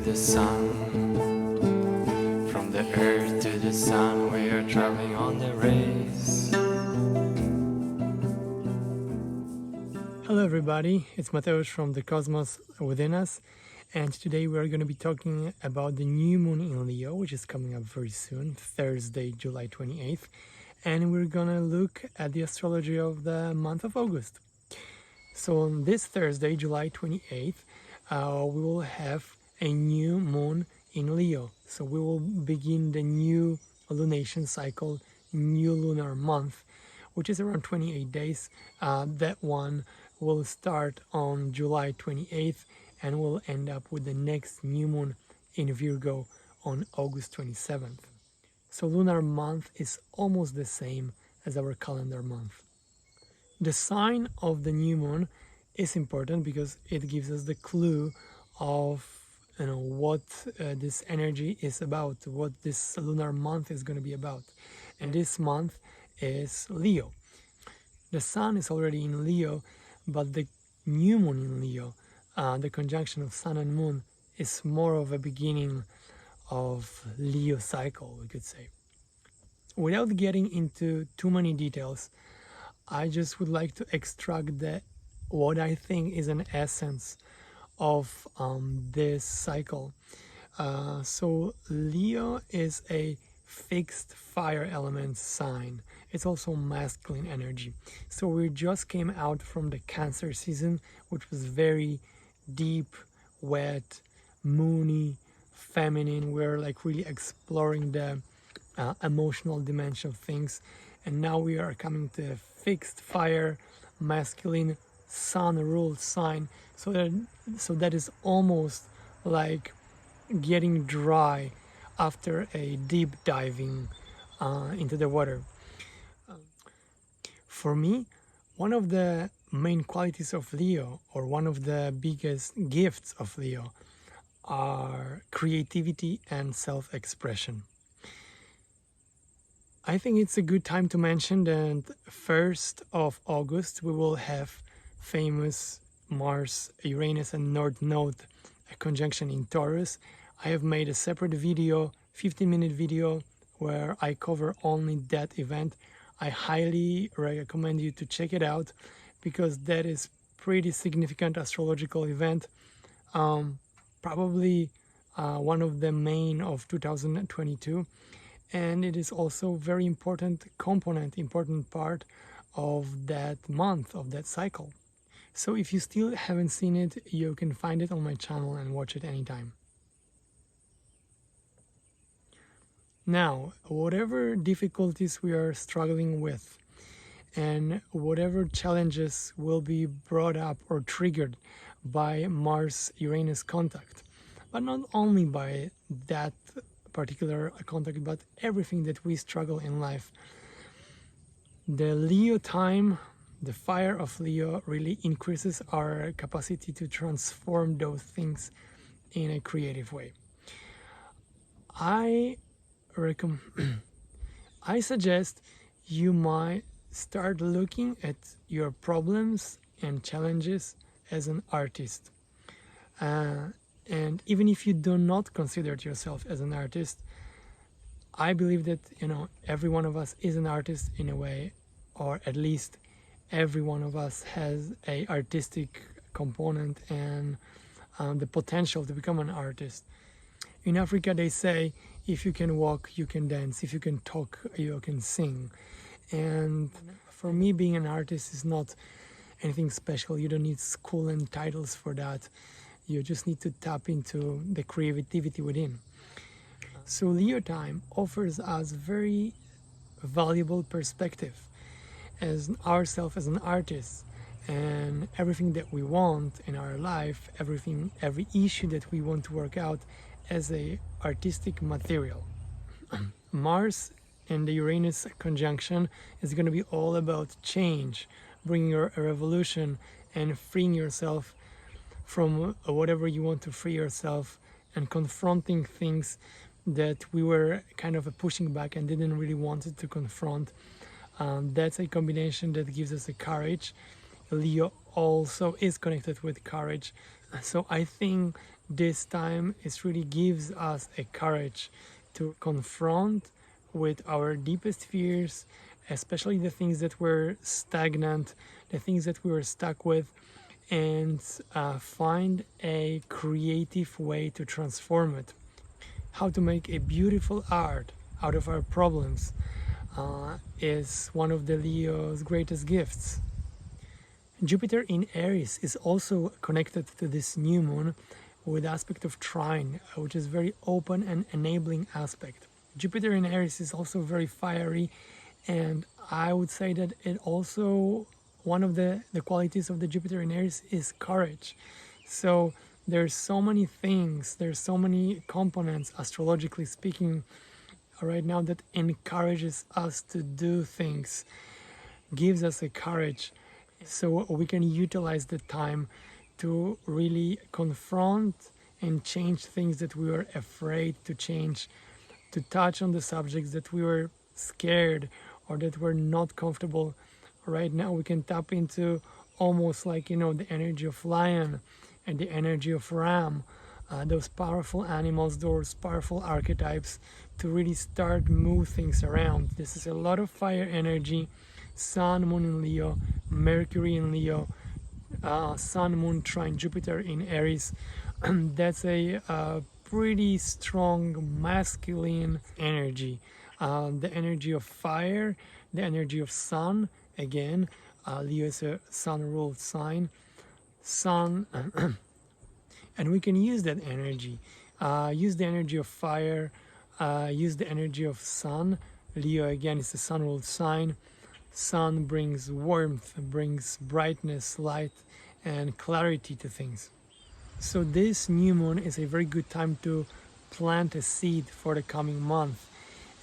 the sun. From the earth to the sun, we are traveling on the race. Hello everybody, it's Taurus from the cosmos within us, and today we are going to be talking about the new moon in Leo, which is coming up very soon, Thursday, July 28th, and we're going to look at the astrology of the month of August. So on this Thursday, July 28th, we will have a new moon in Leo. So we will begin the new lunation cycle, new lunar month, which is around 28 days. That one will start on July 28th and will end up with the next new moon in Virgo on August 27th. So lunar month is almost the same as our calendar month. The sign of the new moon is important because it gives us the clue of what this energy is about, what this lunar month is going to be about. And this month is Leo. The sun is already in Leo, but the new moon in Leo, the conjunction of sun and moon, is more of a beginning of Leo cycle, we could say. Without getting into too many details, I just would like to extract what I think is an essence of this cycle. So Leo is a fixed fire element sign. It's also masculine energy. So we just came out from the Cancer season, which was very deep, wet, moony, feminine. We're like really exploring the emotional dimension of things, and now we are coming to a fixed fire, masculine, sun-ruled sign. So that is almost like getting dry after a deep diving into the water. For me, one of the main qualities of Leo, or one of the biggest gifts of Leo, are creativity and self-expression. I think it's a good time to mention that 1st of August we will have famous Mars, Uranus and North Node conjunction in Taurus. I have made a separate video, 15-minute video, where I cover only that event. I highly recommend you to check it out because that is pretty significant astrological event. Probably one of the main of 2022. And it is also a very important component, important part of that month, of that cycle. So if you still haven't seen it, you can find it on my channel and watch it anytime. Now, whatever difficulties we are struggling with and whatever challenges will be brought up or triggered by Mars-Uranus contact, but not only by that particular contact, but everything that we struggle in life, the Leo time, the fire of Leo, really increases our capacity to transform those things in a creative way. I suggest you might start looking at your problems and challenges as an artist. And even if you do not consider yourself as an artist, I believe that every one of us is an artist in a way, or at least every one of us has a artistic component and the potential to become an artist. In Africa they say, if you can walk, you can dance. If you can talk, you can sing. And for me, being an artist is not anything special. You don't need school and titles for that. You just need to tap into the creativity within. So Leo time offers us very valuable perspective as ourselves as an artist, and everything that we want in our life, every issue that we want to work out as a artistic material. Mars and the Uranus conjunction is going to be all about change, bringing a revolution and freeing yourself from whatever you want to free yourself, and confronting things that we were kind of pushing back and didn't really want to confront. That's a combination that gives us the courage. Leo also is connected with courage. So I think this time it really gives us a courage to confront with our deepest fears, especially the things that were stagnant, the things that we were stuck with, and find a creative way to transform it. How to make a beautiful art out of our problems is one of the Leo's greatest gifts. Jupiter in Aries is also connected to this new moon with the aspect of trine, which is very open and enabling aspect. Jupiter in Aries is also very fiery, and I would say that it also, one of the qualities of the Jupiter in Aries is courage. So there's so many things, there's so many components, astrologically speaking, right now that encourages us to do things, gives us a courage, so we can utilize the time to really confront and change things that we were afraid to change, to touch on the subjects that we were scared or that were not comfortable. Right now we can tap into almost like, the energy of lion and the energy of ram, those powerful animals, those powerful archetypes, to really start move things around. This is a lot of fire energy. Sun, Moon in Leo, Mercury in Leo, Sun, Moon, trine Jupiter in Aries. That's a pretty strong masculine energy. The energy of fire, the energy of sun. Again, Leo is a sun-ruled sign. Sun, and we can use that energy. Use the energy of fire. Use the energy of sun. Leo again is a sun-ruled sign. Sun brings warmth, brings brightness, light, and clarity to things. So this new moon is a very good time to plant a seed for the coming month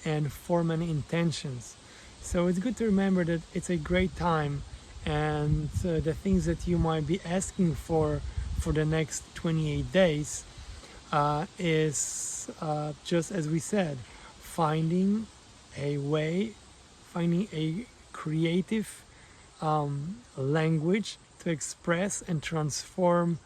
and form an intentions. So it's good to remember that it's a great time, and the things that you might be asking for the next 28 days is just as we said, finding a way, finding a creative language to express and transform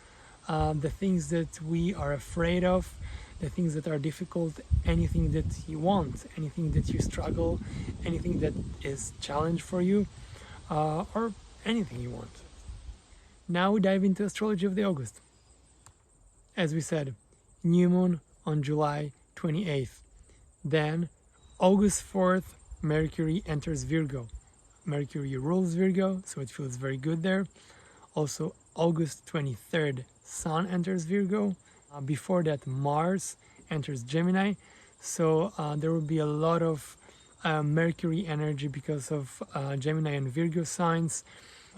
the things that we are afraid of, the things that are difficult, anything that you want, anything that you struggle, anything that is challenge for you, or anything you want. Now we dive into astrology of the August. As we said, new moon on July 28th. Then August 4th, Mercury enters Virgo. Mercury rules Virgo, so it feels very good there. Also, August 23rd, Sun enters Virgo. Before that, Mars enters Gemini. So there will be a lot of Mercury energy because of Gemini and Virgo signs.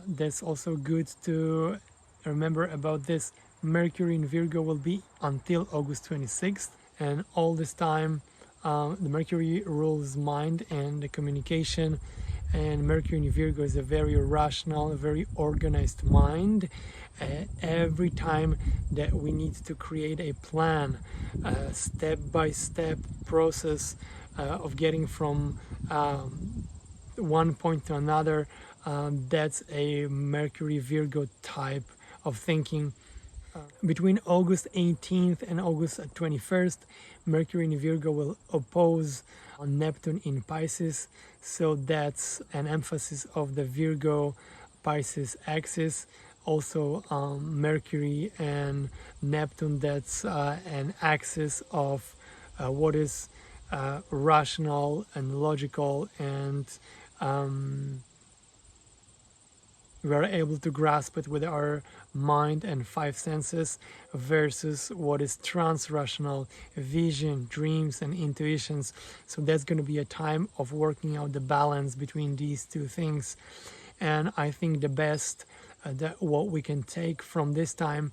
That's also good to remember about this. Mercury in Virgo will be until August 26th, and all this time the Mercury rules mind and the communication, and Mercury in Virgo is a very rational, very organized mind. Every time that we need to create a plan, step-by-step process of getting from one point to another, that's a Mercury Virgo type of thinking. Between August 18th and August 21st, Mercury in Virgo will oppose Neptune in Pisces, so that's an emphasis of the Virgo-Pisces axis. Also Mercury and Neptune, that's an axis of what is rational and logical, and we are able to grasp it with our mind and five senses, versus what is trans-rational, vision, dreams, and intuitions. So that's going to be a time of working out the balance between these two things. And I think the best that what we can take from this time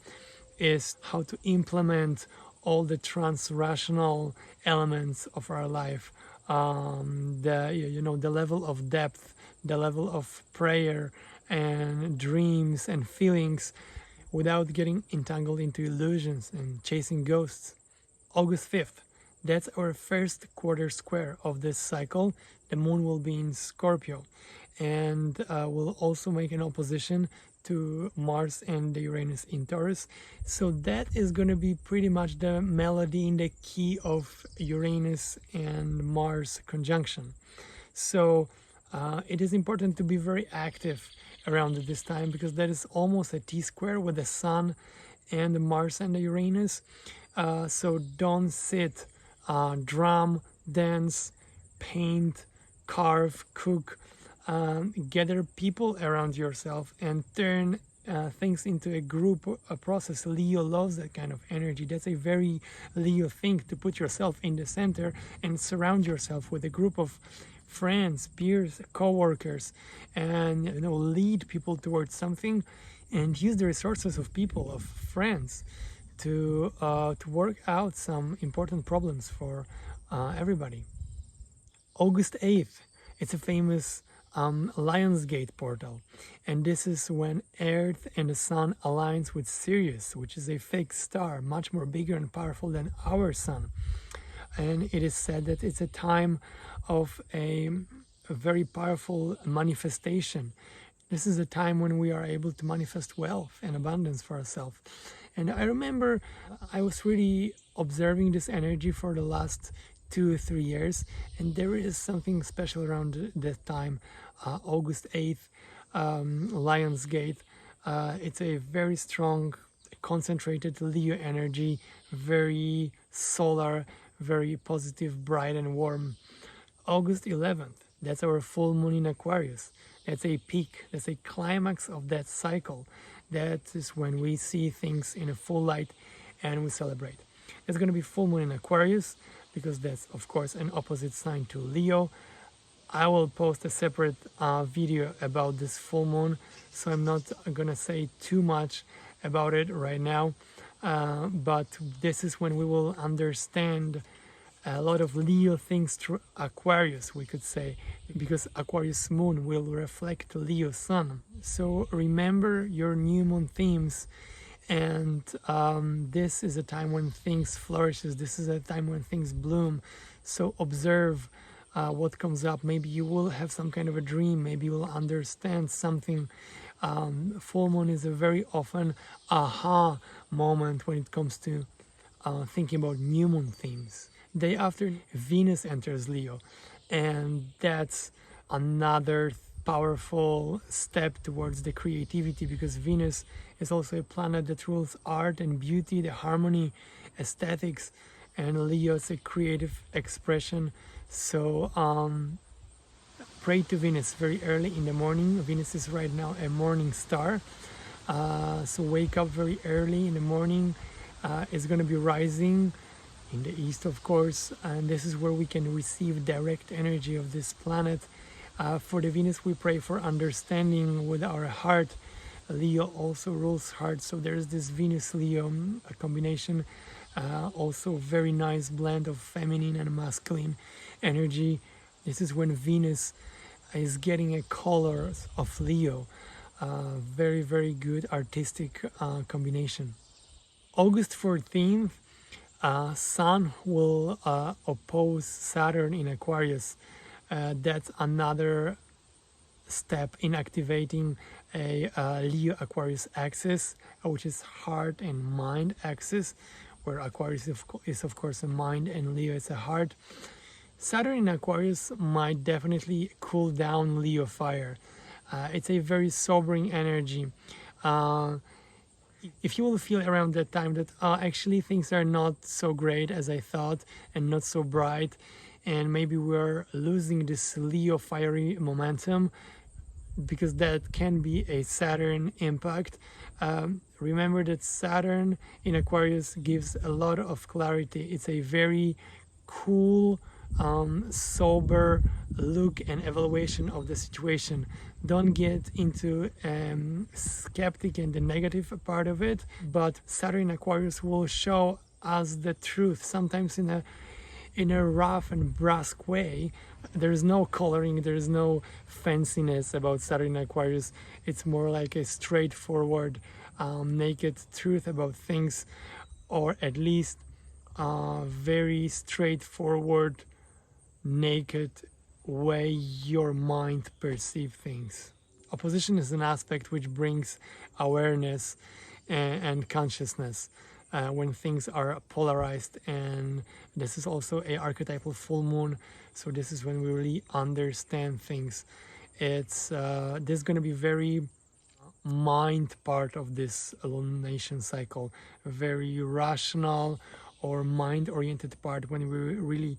is how to implement all the trans-rational elements of our life. The level of depth, the level of prayer and dreams and feelings, without getting entangled into illusions and chasing ghosts. August 5th, that's our first quarter square of this cycle. The moon will be in Scorpio, and will also make an opposition to Mars and the Uranus in Taurus. So that is going to be pretty much the melody in the key of Uranus and Mars conjunction. So it is important to be very active around this time, because that is almost a T-square with the Sun and the Mars and the Uranus. So don't sit, drum, dance, paint, carve, cook, gather people around yourself and turn things into a group process. Leo loves that kind of energy. That's a very Leo thing, to put yourself in the center and surround yourself with a group of friends, peers, co-workers, and lead people towards something, and use the resources of people, of friends, to work out some important problems for everybody. August 8th, it's a famous Lionsgate portal, and this is when Earth and the Sun aligns with Sirius, which is a fixed star, much more bigger and powerful than our Sun. And it is said that it's a time of a very powerful manifestation. This is a time when we are able to manifest wealth and abundance for ourselves. And I remember I was really observing this energy for the last 2 or 3 years, and there is something special around that time, August 8th, Lionsgate. It's a very strong, concentrated Leo energy, very solar, very positive, bright and warm. August 11th, that's our full moon in Aquarius. That's a peak, that's a climax of that cycle. That is when we see things in a full light and we celebrate. It's going to be full moon in Aquarius, because that's of course an opposite sign to Leo. I will post a separate video about this full moon, so I'm not gonna say too much about it right now, but this is when we will understand a lot of Leo things through Aquarius, we could say, because Aquarius moon will reflect Leo sun. So remember your new moon themes, and this is a time when things flourishes. This is a time when things bloom. So observe what comes up. Maybe you will have some kind of a dream, maybe you will understand something. Full moon is a very often aha moment when it comes to thinking about new moon themes. Day after, Venus enters Leo, and that's another powerful step towards the creativity, because Venus is also a planet that rules art and beauty, the harmony, aesthetics, and Leo is a creative expression. So pray to Venus very early in the morning. Venus is right now a morning star, so wake up very early in the morning. It's going to be rising in the east, of course, and this is where we can receive direct energy of this planet. For the Venus, we pray for understanding with our heart. Leo also rules heart, so there's this Venus-Leo combination, also very nice blend of feminine and masculine energy. This is when Venus is getting a color of Leo. Very, very good artistic combination. August 14th, Sun will oppose Saturn in Aquarius. That's another step in activating a Leo Aquarius axis, which is heart and mind axis, where Aquarius is of course a mind and Leo is a heart. Saturn in Aquarius might definitely cool down Leo fire. It's a very sobering energy. If you will feel around that time that actually things are not so great as I thought and not so bright, and maybe we're losing this Leo fiery momentum, because that can be a Saturn impact. Remember that Saturn in Aquarius gives a lot of clarity. It's a very cool, sober look and evaluation of the situation. Don't get into skeptic and the negative part of it, but Saturn in Aquarius will show us the truth, sometimes in a rough and brusque way. There's no coloring, there's no fanciness about Saturn in Aquarius. It's more like a straightforward, naked truth about things, or at least very straightforward, naked way your mind perceives things. Opposition is an aspect which brings awareness and consciousness when things are polarized, and this is also a archetypal full moon, so this is when we really understand things. It's this is going to be very mind part of this lunation cycle, very rational or mind-oriented part, when we really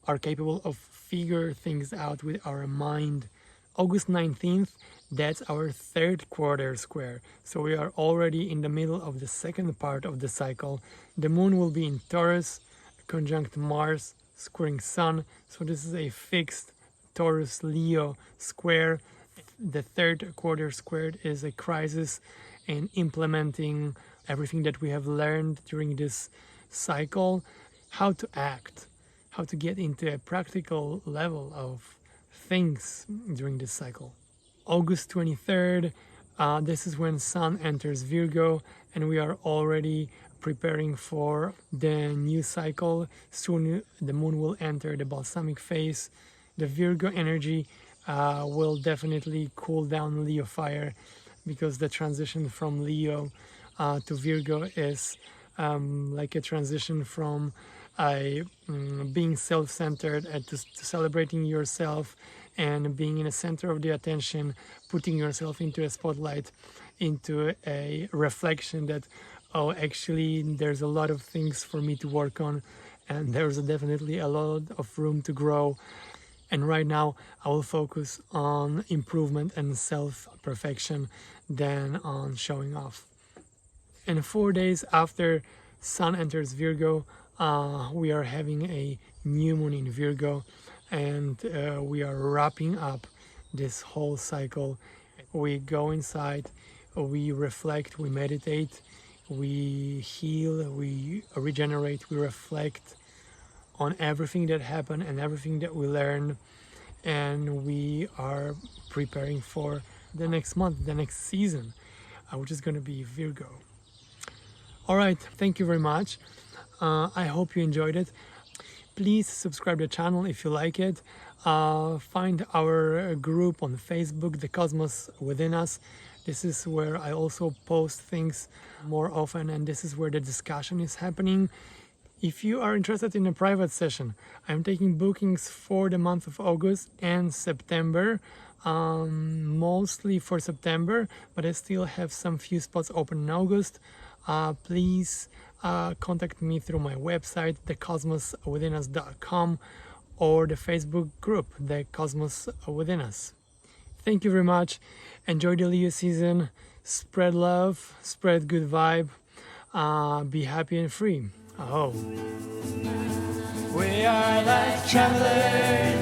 are capable of figure things out with our mind. August 19th, that's our third quarter square, so we are already in the middle of the second part of the cycle. The moon will be in Taurus, conjunct Mars, squaring Sun, so this is a fixed Taurus Leo square. The third quarter squared is a crisis in implementing everything that we have learned during this cycle, how to act, how to get into a practical level of things during this cycle. August 23rd, this is when Sun enters Virgo, and we are already preparing for the new cycle. Soon the moon will enter the balsamic phase. The Virgo energy will definitely cool down Leo fire, because the transition from Leo to Virgo is like a transition from being self-centered to celebrating yourself and being in the center of the attention, putting yourself into a spotlight, into a reflection that, oh, actually there's a lot of things for me to work on, and there's definitely a lot of room to grow. And right now I will focus on improvement and self-perfection than on showing off. And 4 days after Sun enters Virgo, we are having a new moon in Virgo, and we are wrapping up this whole cycle. We go inside, we reflect, we meditate, we heal, we regenerate, we reflect on everything that happened and everything that we learned, and we are preparing for the next month, the next season, which is going to be Virgo. All right, thank you very much. I hope you enjoyed it. Please subscribe to the channel if you like it. Find our group on Facebook, The Cosmos Within Us. This is where I also post things more often, and this is where the discussion is happening. If you are interested in a private session, I'm taking bookings for the month of August and September, mostly for September, but I still have some few spots open in August. Please contact me through my website, thecosmoswithinus.com, or the Facebook group, The Cosmos Within Us. Thank you very much. Enjoy the Leo season. Spread love, spread good vibe. Be happy and free. Oh. We are like travelers